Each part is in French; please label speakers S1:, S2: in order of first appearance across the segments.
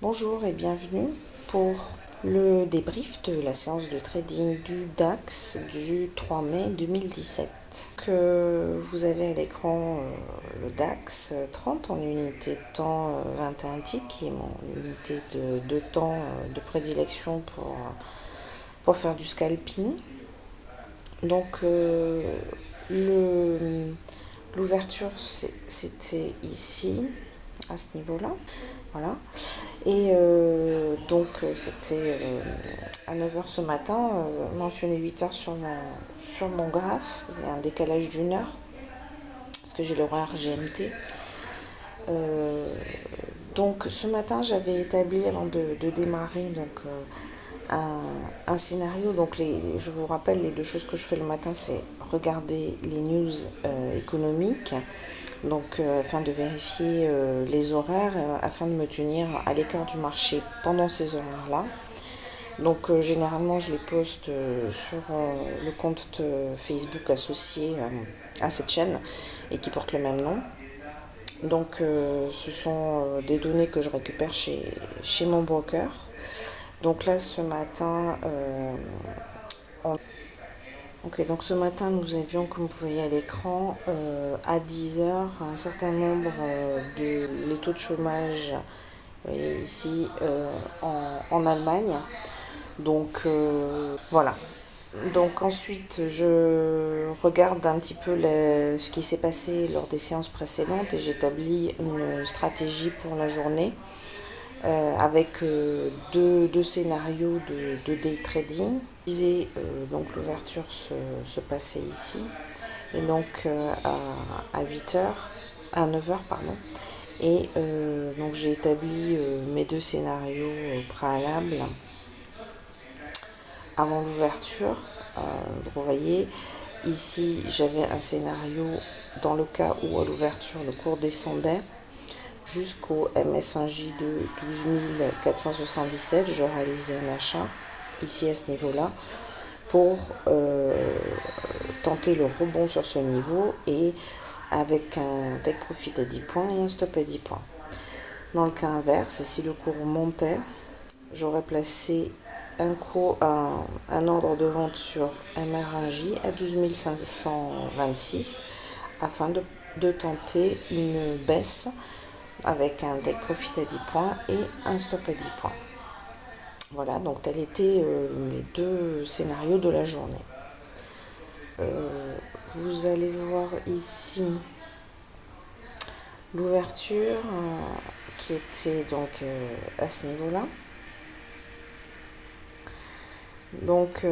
S1: Bonjour et bienvenue pour le débrief de la séance de trading du DAX du 3 mai 2017. Que vous avez à l'écran le DAX 30 en unité de temps 21 ticks, qui est mon unité de temps de prédilection pour faire du scalping. Donc l'ouverture c'était ici, à ce niveau-là. Voilà. Et c'était à 9h ce matin, mentionné 8h sur mon graphe. Il y a un décalage d'une heure, parce que j'ai l'horaire GMT. Donc ce matin, j'avais établi, avant de démarrer, un scénario. Donc je vous rappelle, les deux choses que je fais le matin, c'est regarder les news économiques, donc afin de vérifier les horaires, afin de me tenir à l'écart du marché pendant ces horaires-là. Donc généralement je les poste sur le compte Facebook associé à cette chaîne et qui porte le même nom. Donc ce sont des données que je récupère chez mon broker. Donc là ce matin, donc ce matin nous avions, comme vous voyez à l'écran, à 10h un certain nombre de les taux de chômage, vous voyez ici, en Allemagne. Donc voilà. Donc ensuite, je regarde un petit peu ce qui s'est passé lors des séances précédentes et j'établis une stratégie pour la journée avec deux scénarios de day trading. Donc l'ouverture se passait ici et donc à 8h, à 9h pardon. Et donc j'ai établi mes deux scénarios préalables avant l'ouverture. Vous voyez, ici j'avais un scénario dans le cas où à l'ouverture le cours descendait jusqu'au MS1J de 12 477. Je réalisais un achat ici à ce niveau-là pour tenter le rebond sur ce niveau et avec un take profit à 10 points et un stop à 10 points. Dans le cas inverse, si le cours montait, j'aurais placé un ordre de vente sur MR1J à 12 526 afin de tenter une baisse avec un take profit à 10 points et un stop à 10 points. Voilà, donc tels étaient les deux scénarios de la journée. Vous allez voir ici l'ouverture qui était donc à ce niveau-là. Donc,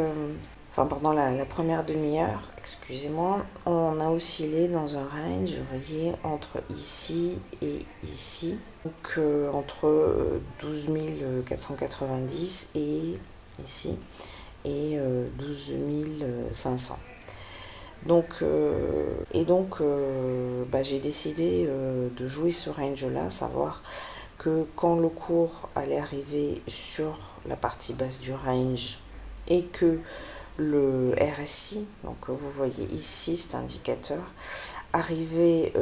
S1: pendant la première demi-heure, excusez-moi, on a oscillé dans un range, vous voyez, entre ici et ici. Donc, entre 12 490 et ici, et 12 500. Donc, j'ai décidé de jouer ce range-là, savoir que quand le cours allait arriver sur la partie basse du range et que le RSI, donc vous voyez ici cet indicateur, arrivait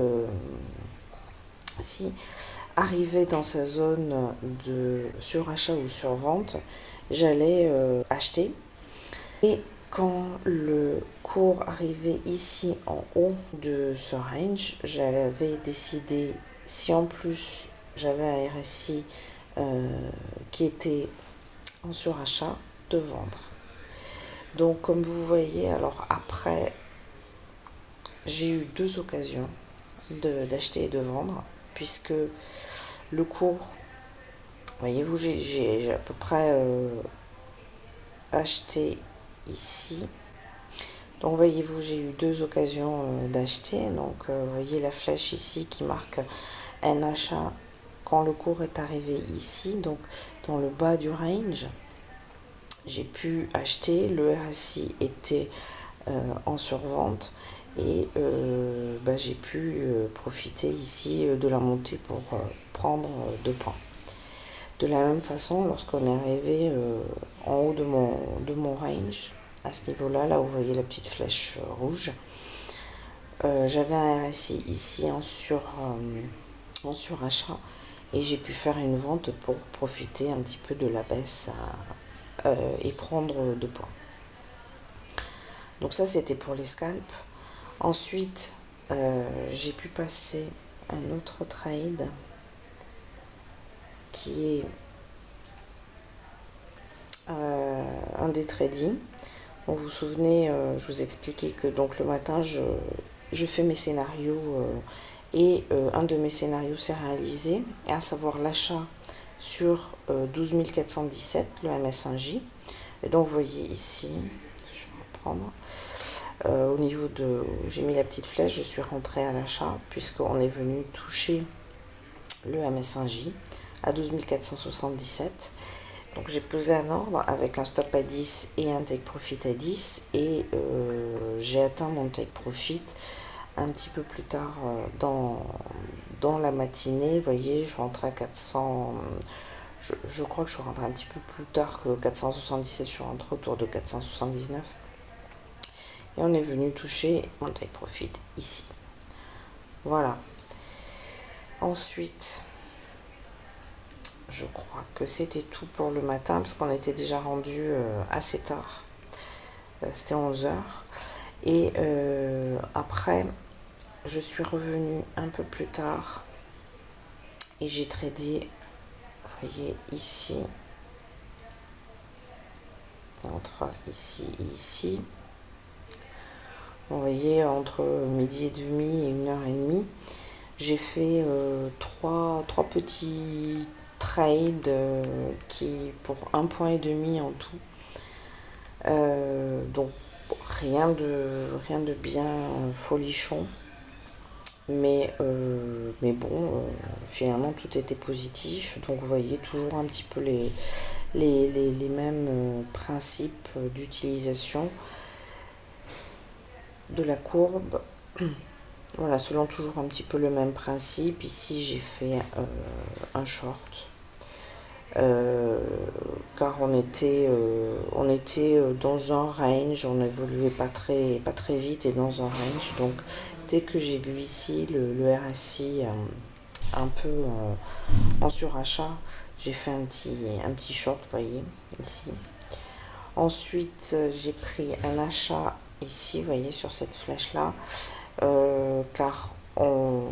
S1: dans sa zone de surachat ou survente, j'allais acheter. Et quand le cours arrivait ici en haut de ce range, j'avais décidé, si en plus j'avais un RSI qui était en surachat, de vendre. Donc comme vous voyez, alors après, j'ai eu deux occasions d'acheter et de vendre, puisque le cours, voyez-vous, j'ai à peu près acheté ici. Donc voyez-vous, j'ai eu deux occasions d'acheter. Donc vous voyez la flèche ici qui marque un achat quand le cours est arrivé ici, donc dans le bas du range. J'ai pu acheter, le RSI était en survente et j'ai pu profiter ici de la montée pour prendre 2 points. De la même façon, lorsqu'on est arrivé en haut de mon range, à ce niveau-là, là où vous voyez la petite flèche rouge, j'avais un RSI ici en surachat et j'ai pu faire une vente pour profiter un petit peu de la baisse et prendre de points. Donc ça, c'était pour les scalps. Ensuite, j'ai pu passer un autre trade qui est un day trading. Donc vous vous souvenez, je vous expliquais que donc le matin, je fais mes scénarios et un de mes scénarios s'est réalisé, à savoir l'achat sur 12 417, le MS1J. Et donc vous voyez ici, je vais reprendre, au niveau de, j'ai mis la petite flèche, je suis rentrée à l'achat puisqu'on est venu toucher le MS1J à 12 477. Donc j'ai posé un ordre avec un stop à 10 et un take profit à 10 et j'ai atteint mon take profit un petit peu plus tard dans la matinée. Vous voyez, je rentrais à 400, je crois que je suis rentrée un petit peu plus tard que 477, je suis rentrée autour de 479 et on est venu toucher mon take profit ici. Voilà. Ensuite, je crois que c'était tout pour le matin parce qu'on était déjà rendu assez tard. C'était 11 h. Et après, je suis revenue un peu plus tard et j'ai tradé, vous voyez ici, entre ici et ici. Vous voyez, entre midi et demi et 1h30, j'ai fait trois petits trades qui pour 1,5 point en tout. Donc rien de bien folichon. Mais bon, finalement tout était positif. Donc vous voyez toujours un petit peu les mêmes principes d'utilisation de la courbe. Voilà, selon toujours un petit peu le même principe. Ici j'ai fait un short. Car on était dans un range, on évoluait pas très vite et dans un range. Donc dès que j'ai vu ici le RSI un peu en surachat, j'ai fait un petit short, vous voyez ici. Ensuite j'ai pris un achat ici, vous voyez, sur cette flèche là, car on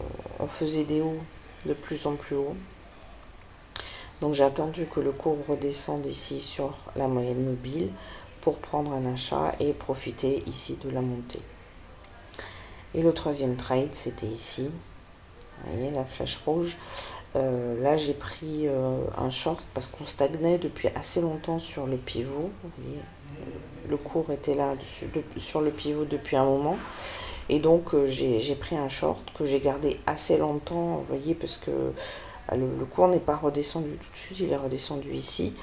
S1: faisait des hauts de plus en plus haut. Donc j'ai attendu que le cours redescende ici sur la moyenne mobile pour prendre un achat et profiter ici de la montée. Et le troisième trade, c'était ici. Vous voyez la flèche rouge. Là j'ai pris un short parce qu'on stagnait depuis assez longtemps sur le pivot. Vous voyez, le cours était là sur le pivot depuis un moment. Et donc j'ai pris un short que j'ai gardé assez longtemps, vous voyez, parce que le cours n'est pas redescendu tout de suite, il est redescendu ici.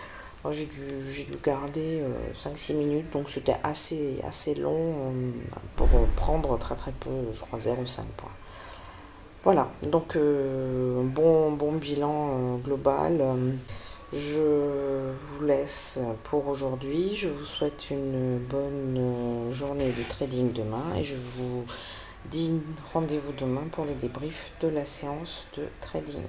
S1: J'ai dû garder 5-6 minutes, donc c'était assez long pour prendre très peu, je crois 0,5 points. Voilà, donc bon bilan global. Je vous laisse pour aujourd'hui. Je vous souhaite une bonne journée de trading demain et je vous dis rendez-vous demain pour le débrief de la séance de trading.